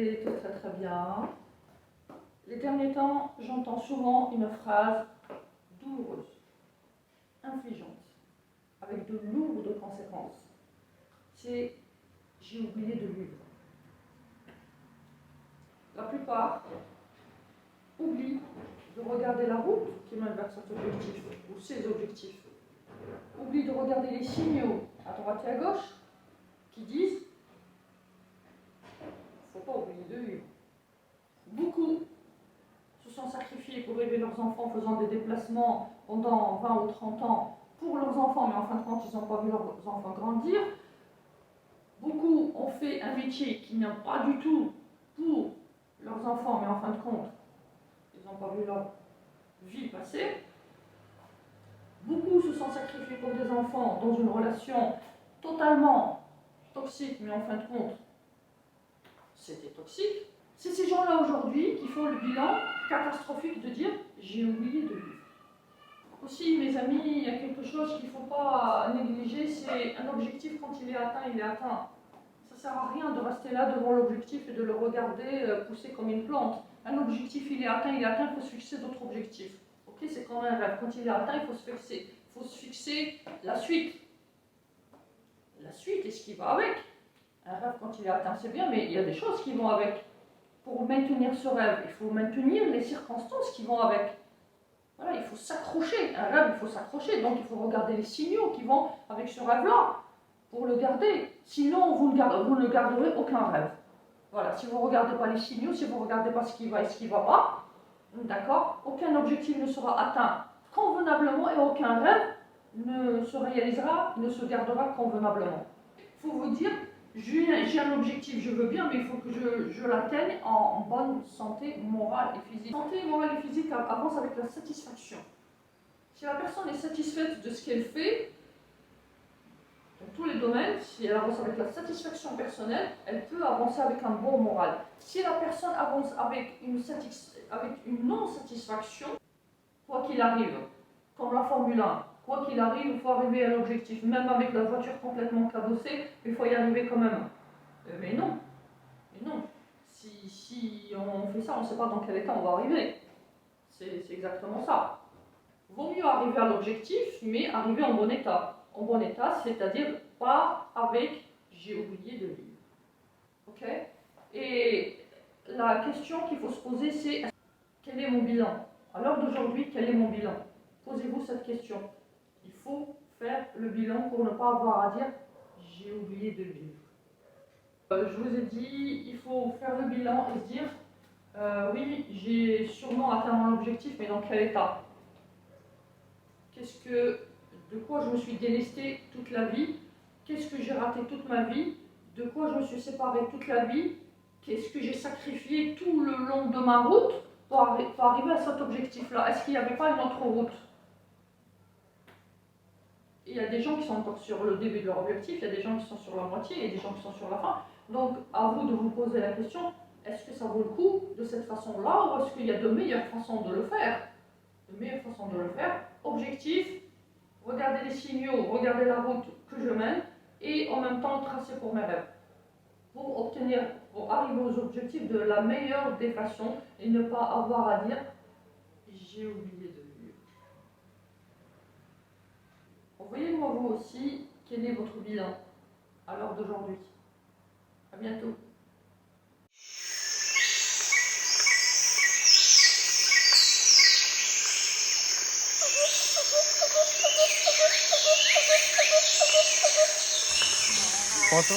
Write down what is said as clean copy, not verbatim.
allez tous très très bien. Les derniers temps, j'entends souvent une phrase douloureuse, infligeante, avec de lourdes conséquences. C'est « j'ai oublié de vivre ». La plupart oublient de regarder la route qui mène vers cet objectif ou ses objectifs. Oublient de regarder les signaux à droite et à gauche qui disent « il ne faut pas oublier de vivre ». Beaucoup se sont sacrifiés pour élever leurs enfants en faisant des déplacements pendant 20 ou 30 ans pour leurs enfants, mais en fin de compte, ils n'ont pas vu leurs enfants grandir. Beaucoup ont fait un métier qui n'est pas du tout pour leurs enfants, mais en fin de compte, ils n'ont pas vu leur vie passer. Beaucoup se sont sacrifiés pour des enfants dans une relation totalement toxique, mais en fin de compte, c'était toxique. C'est ces gens-là aujourd'hui qui font le bilan catastrophique de dire « j'ai oublié de vivre ». Aussi, mes amis, il y a quelque chose qu'il ne faut pas négliger, c'est un objectif quand il est atteint, il est atteint. Ça ne sert à rien de rester là devant l'objectif et de le regarder pousser comme une plante. Un objectif, il est atteint, il faut se fixer d'autres objectifs. Ok, c'est comme un rêve. Quand il est atteint, il faut se fixer la suite. La suite et ce qui va avec. Un rêve, quand il est atteint, c'est bien, mais il y a des choses qui vont avec. Pour maintenir ce rêve, il faut maintenir les circonstances qui vont avec. Voilà, il faut s'accrocher. Un rêve, il faut s'accrocher. Donc, il faut regarder les signaux qui vont avec ce rêve-là pour le garder. Sinon, vous ne garderez aucun rêve. Voilà, si vous ne regardez pas les signaux, si vous ne regardez pas ce qui va et ce qui ne va pas, d'accord, aucun objectif ne sera atteint convenablement et aucun rêve ne se réalisera, ne se gardera convenablement. Il faut vous dire, j'ai un objectif, je veux bien, mais il faut que je l'atteigne en bonne santé morale et physique. Santé morale et physique avance avec la satisfaction. Si la personne est satisfaite de ce qu'elle fait, dans tous les domaines, si elle avance avec la satisfaction personnelle, elle peut avancer avec un bon moral. Si la personne avance avec une non-satisfaction, quoi qu'il arrive, comme la Formule 1, quoi qu'il arrive, il faut arriver à l'objectif. Même avec la voiture complètement cabossée, il faut y arriver quand même. Mais non. Si on fait ça, on ne sait pas dans quel état on va arriver. C'est exactement ça. Vaut mieux arriver à l'objectif, mais arriver en bon état. En bon état, c'est-à-dire pas avec « j'ai oublié de vivre ». Ok ? Et la question qu'il faut se poser, c'est « quel est mon bilan ?» À l'heure d'aujourd'hui, quel est mon bilan? Posez-vous cette question. Il faut faire le bilan pour ne pas avoir à dire « j'ai oublié de vivre ». Je vous ai dit, il faut faire le bilan et se dire oui, j'ai sûrement atteint mon objectif, mais dans quel état? De quoi je me suis délesté toute la vie? Qu'est-ce que j'ai raté toute ma vie? De quoi je me suis séparé toute la vie? Qu'est-ce que j'ai sacrifié tout le long de ma route pour arriver à cet objectif-là? Est-ce qu'il n'y avait pas une autre route? Il y a des gens qui sont encore sur le début de leur objectif, il y a des gens qui sont sur la moitié, il y a des gens qui sont sur la fin. Donc, à vous de vous poser la question, est-ce que ça vaut le coup de cette façon-là ou est-ce qu'il y a de meilleures façons de le faire? De meilleures façons de le faire. Objectif, regarder les signaux, regarder la route que je mène et en même temps tracer pour mes rêves. Pour arriver aux objectifs de la meilleure des façons et ne pas avoir à dire j'ai oublié de vivre. Envoyez-moi vous aussi quel est votre bilan à l'heure d'aujourd'hui. À bientôt. Foto?